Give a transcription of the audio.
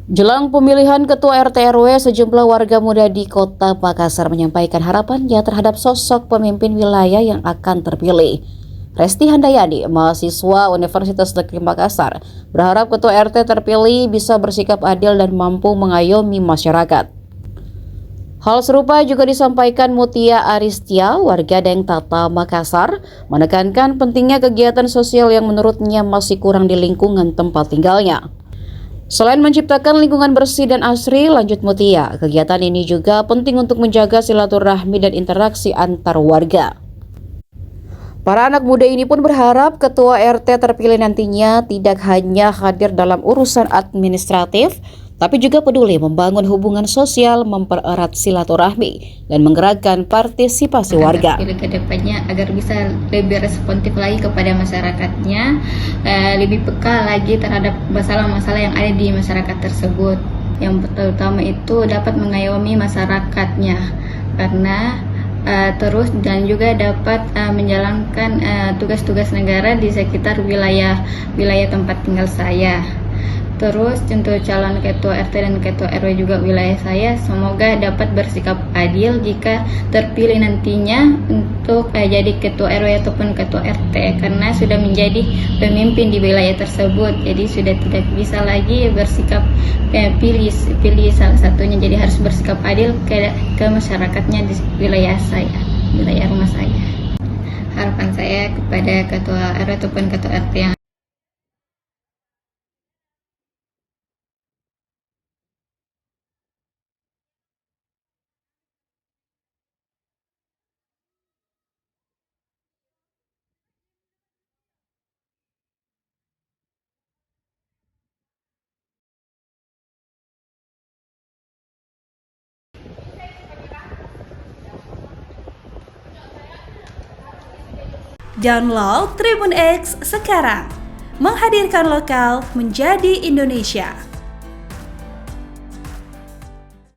Jelang pemilihan Ketua RT RW, sejumlah warga muda di Kota Makassar menyampaikan harapannya terhadap sosok pemimpin wilayah yang akan terpilih. Resti Handayani, mahasiswa Universitas Negeri Makassar, berharap Ketua RT terpilih bisa bersikap adil dan mampu mengayomi masyarakat. Hal serupa juga disampaikan Mutia Aristia, warga Deng Tata, Makassar, menekankan pentingnya kegiatan sosial yang menurutnya masih kurang di lingkungan tempat tinggalnya. Selain menciptakan lingkungan bersih dan asri, lanjut Mutia, kegiatan ini juga penting untuk menjaga silaturahmi dan interaksi antar warga. Para anak muda ini pun berharap Ketua RT terpilih nantinya tidak hanya hadir dalam urusan administratif, tapi juga peduli membangun hubungan sosial, mempererat silaturahmi, dan menggerakkan partisipasi warga. Terpilih ke depannya agar bisa lebih responsif lagi kepada masyarakatnya, lebih peka lagi terhadap masalah-masalah yang ada di masyarakat tersebut. Yang terutama itu dapat mengayomi masyarakatnya, karena terus dan juga dapat menjalankan tugas-tugas negara di sekitar wilayah tempat tinggal saya. Terus untuk calon ketua RT dan ketua RW juga wilayah saya, semoga dapat bersikap adil jika terpilih nantinya untuk jadi ketua RW ataupun ketua RT, karena sudah menjadi pemimpin di wilayah tersebut. Jadi sudah tidak bisa lagi bersikap pilih salah satunya, jadi harus bersikap adil ke masyarakatnya di wilayah saya, wilayah rumah saya. Harapan saya kepada ketua RW ataupun ketua RT yang Download Tribun X sekarang, menghadirkan lokal menjadi Indonesia.